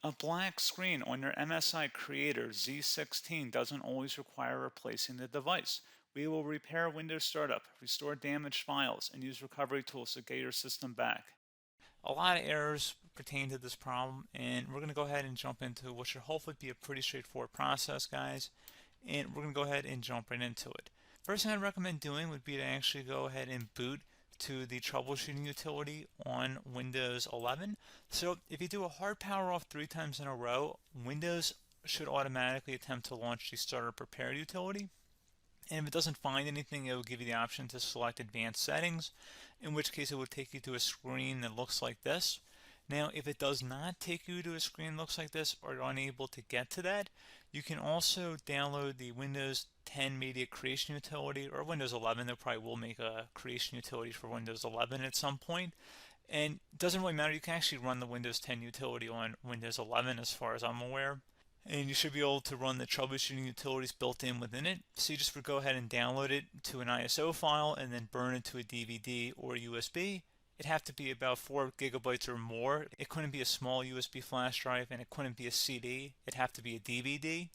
A black screen on your MSI Creator Z16 doesn't always require replacing the device. We will repair Windows Startup, restore damaged files, and use recovery tools to get your system back. A lot of errors pertain to this problem, and we're going to go ahead and jump into what should hopefully be a pretty straightforward process, guys. And we're going to go ahead and jump right into it. First thing I'd recommend doing would be to actually go ahead and boot to the troubleshooting utility on Windows 11. So if you do a hard power off 3 times in a row, Windows should automatically attempt to launch the startup repair utility. And if it doesn't find anything, it will give you the option to select advanced settings, in which case it will take you to a screen that looks like this. Now, if it does not take you to a screen that looks like this, or you're unable to get to that, you can also download the Windows 10 Media Creation Utility, or Windows 11. They probably will make a creation utility for Windows 11 at some point. And it doesn't really matter, you can actually run the Windows 10 utility on Windows 11 as far as I'm aware. And you should be able to run the troubleshooting utilities built in within it. So you just would go ahead and download it to an ISO file and then burn it to a DVD or USB. It'd have to be about 4 gigabytes or more. It couldn't be a small USB flash drive, and it couldn't be a CD. It'd have to be a DVD.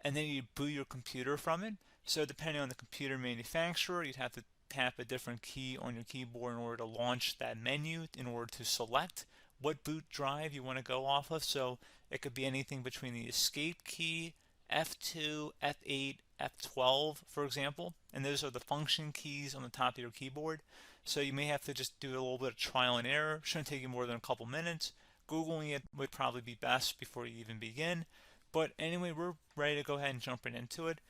And then you'd boot your computer from it. So depending on the computer manufacturer, you'd have to tap a different key on your keyboard in order to launch that menu, in order to select what boot drive you want to go off of. So it could be anything between the escape key, F2, F8, F12, for example. And those are the function keys on the top of your keyboard. So you may have to just do a little bit of trial and error. Shouldn't take you more than a couple minutes. Googling it would probably be best before you even begin. But anyway, we're ready to go ahead and jump right into it.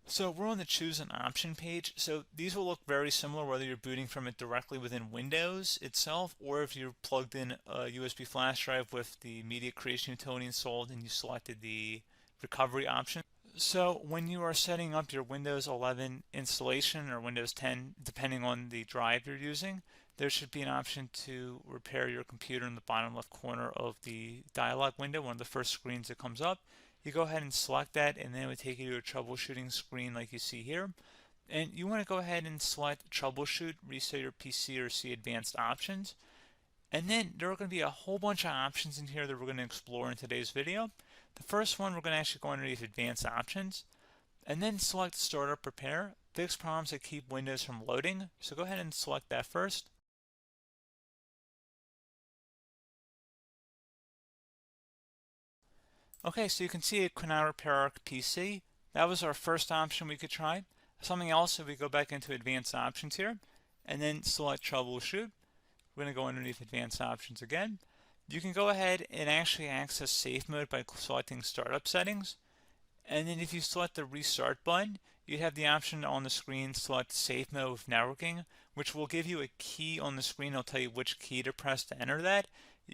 So we're on the choose an option page. So these will look very similar whether you're booting from it directly within Windows itself, or if you're plugged in a USB flash drive with the media creation utility installed and you selected the recovery option. So when you are setting up your Windows 11 installation or Windows 10, depending on the drive you're using, there should be an option to repair your computer in the bottom left corner of the dialog window, one of the first screens that comes up. You go ahead and select that, and then it would take you to a troubleshooting screen like you see here. And you want to go ahead and select troubleshoot, reset your PC, or see advanced options. And then there are going to be a whole bunch of options in here that we're going to explore in today's video. The first one, we're going to actually go underneath advanced options, and then select startup repair, fix problems that keep Windows from loading. So go ahead and select that first. Okay, so you can see it could now repair our PC. That was our first option we could try. Something else, if we go back into advanced options here, and then select troubleshoot, we're going to go underneath advanced options again. You can go ahead and actually access safe mode by selecting startup settings. And then if you select the restart button, you have the option on the screen, select safe mode with networking, which will give you a key on the screen. It'll tell you which key to press to enter that.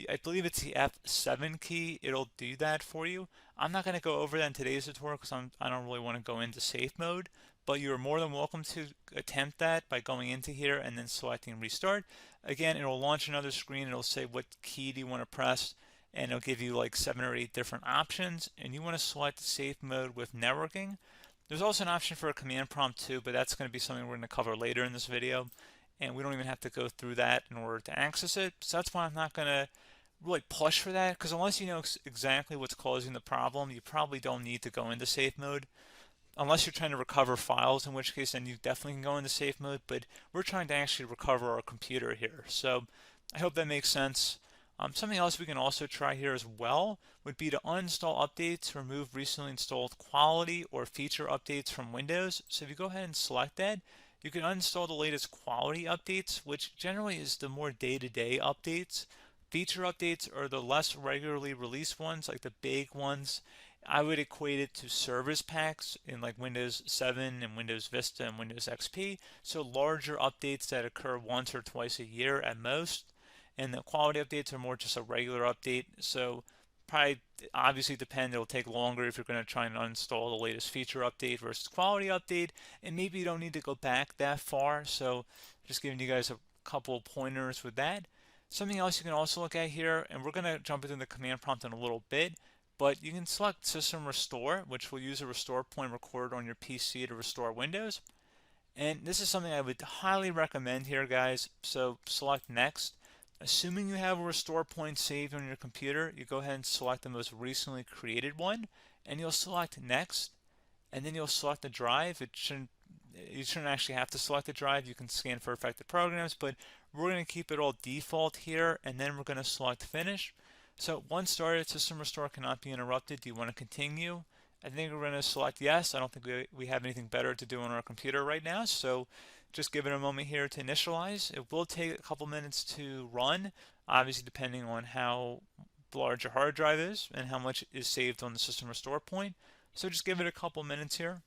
I believe it's the F7 key. It'll do that for you. I'm not going to go over that in today's tutorial because I don't really want to go into safe mode, but you're more than welcome to attempt that by going into here and then selecting restart. Again, it'll launch another screen. It'll say what key do you want to press, and it'll give you like 7 or 8 different options, and you want to select safe mode with networking. There's also an option for a command prompt too, but that's going to be something we're going to cover later in this video, and we don't even have to go through that in order to access it. So that's why I'm not going to really push for that, because unless you know exactly what's causing the problem, you probably don't need to go into safe mode. Unless you're trying to recover files, in which case then you definitely can go into safe mode, but we're trying to actually recover our computer here. So I hope that makes sense. Something else we can also try here as well would be to uninstall updates, remove recently installed quality or feature updates from Windows. So if you go ahead and select that, you can uninstall the latest quality updates, which generally is the more day-to-day updates. Feature updates are the less regularly released ones, like the big ones. I would equate it to service packs in like Windows 7 and Windows Vista and Windows XP. So larger updates that occur once or twice a year at most. And the quality updates are more just a regular update. So probably obviously depend, it'll take longer if you're going to try and uninstall the latest feature update versus quality update. And maybe you don't need to go back that far. So just giving you guys a couple of pointers with that. Something else you can also look at here, and we're going to jump into the command prompt in a little bit, but you can select System Restore, which will use a restore point recorded on your PC to restore Windows. And this is something I would highly recommend here, guys. So select Next. Assuming you have a restore point saved on your computer, you go ahead and select the most recently created one, and you'll select next, and then you'll select the drive. You shouldn't actually have to select the drive. You can scan for affected programs, but we're going to keep it all default here, and then we're going to select finish. So once started, system restore cannot be interrupted. Do you want to continue? I think we're going to select yes. I don't think we have anything better to do on our computer right now, so just give it a moment here to initialize. It will take a couple minutes to run, obviously depending on how large your hard drive is and how much is saved on the system restore point. So just give it a couple minutes here.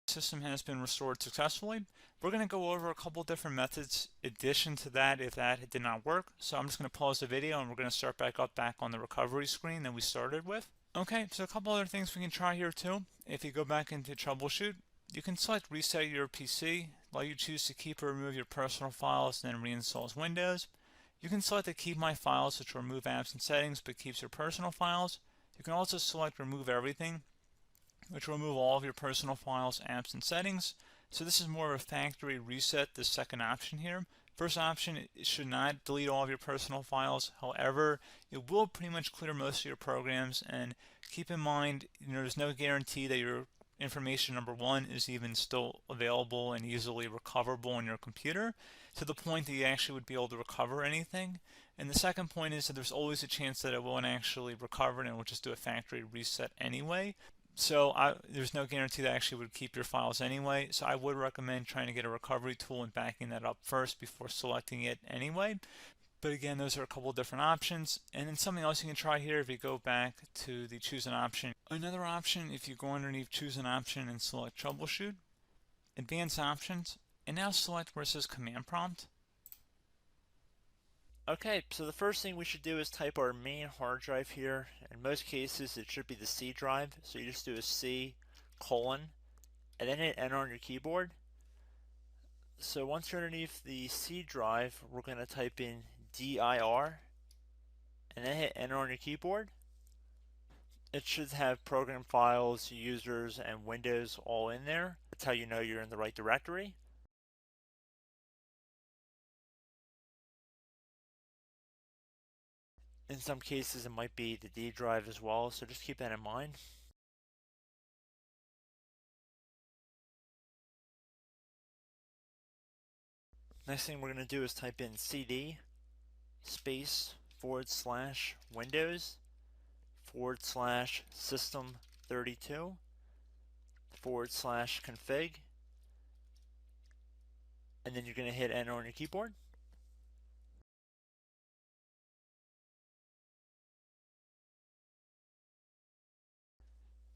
System has been restored successfully. We're going to go over a couple different methods in addition to that if that did not work. So I'm just going to pause the video and we're going to start back up back on the recovery screen that we started with. Okay, so a couple other things we can try here too. If you go back into troubleshoot, you can select reset your PC, let you choose to keep or remove your personal files and then reinstalls Windows. You can select to keep my files, which will remove apps and settings but keeps your personal files. You can also select remove everything, which will remove all of your personal files, apps, and settings. So this is more of a factory reset, the second option here. First option, it should not delete all of your personal files. However, it will pretty much clear most of your programs, and keep in mind, there's no guarantee that your information, number one, is even still available and easily recoverable on your computer to the point that you actually would be able to recover anything. And the second point is that there's always a chance that it won't actually recover and it will just do a factory reset anyway. So there's no guarantee that actually would keep your files anyway. So I would recommend trying to get a recovery tool and backing that up first before selecting it anyway. But again, those are a couple different options. And then something else you can try here if you go back to the choose an option. Another option, if you go underneath choose an option and select troubleshoot, advanced options, and now select where it says command prompt. Okay, so the first thing we should do is type our main hard drive here. In most cases, it should be the C drive. So you just do a C colon and then hit enter on your keyboard. So once you're underneath the C drive, we're going to type in dir and then hit enter on your keyboard. It should have program files, users, and Windows all in there. That's how you know you're in the right directory. In some cases, it might be the D drive as well, so just keep that in mind. Next thing we're going to do is type in cd space / Windows / system 32 / config, and then you're going to hit enter on your keyboard.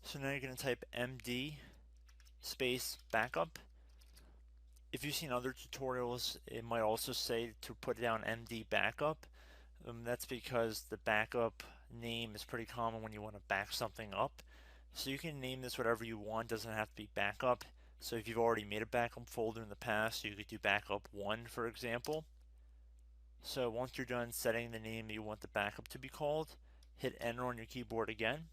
So now you're going to type md space backup. If you've seen other tutorials, it might also say to put down md backup. That's because the backup name is pretty common when you want to back something up. So you can name this whatever you want, doesn't have to be backup. So if you've already made a backup folder in the past, you could do backup 1, for example. So once you're done setting the name you want the backup to be called, hit enter on your keyboard again.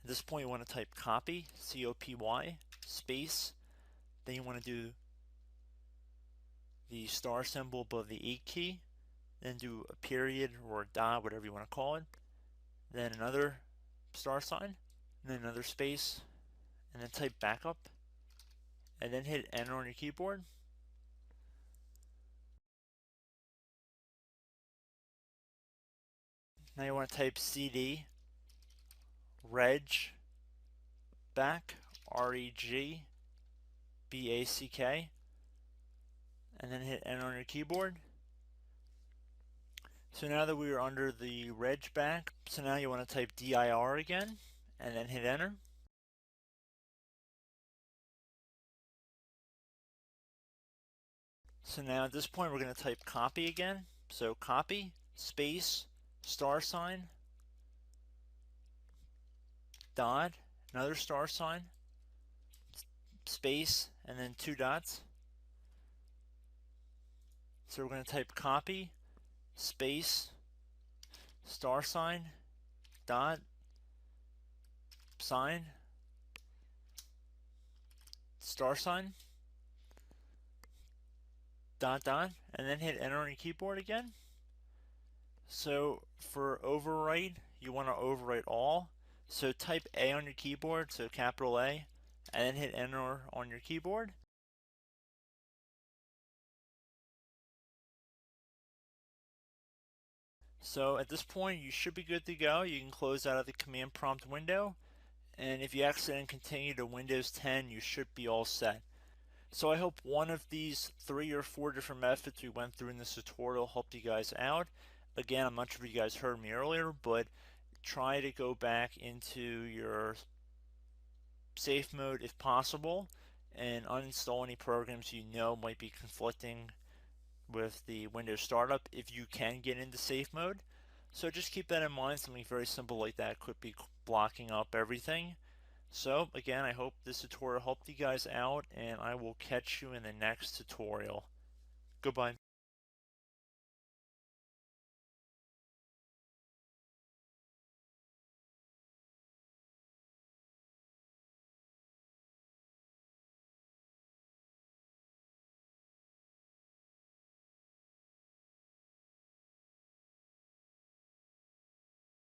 At this point you want to type copy, C-O-P-Y, space, then you want to do the star symbol above the 8 key, then do a period or a dot, whatever you want to call it, then another star sign, and then another space, and then type backup, and then hit enter on your keyboard. Now you want to type cd reg back, REG BACK, and then hit enter on your keyboard. So now that we are under the reg back, so now you want to type dir again, and then hit enter. So now at this point we're going to type copy again. So copy, space, star sign, dot, another star sign, space, and then 2 dots. So we're going to type copy, space, star sign, dot, sign, star sign, dot, dot, and then hit enter on your keyboard again. So for overwrite, you want to overwrite all. So type A on your keyboard, so capital A, and then hit enter on your keyboard. So at this point, you should be good to go. You can close out of the command prompt window, and if you accidentally continue to Windows 10, you should be all set. So I hope one of these 3 or 4 different methods we went through in this tutorial helped you guys out. Again, I'm not sure if you guys heard me earlier, but try to go back into your safe mode if possible and uninstall any programs you know might be conflicting with the Windows startup if you can get into safe mode. So just keep that in mind. Something very simple like that could be blocking up everything. So again, I hope this tutorial helped you guys out, and I will catch you in the next tutorial. Goodbye.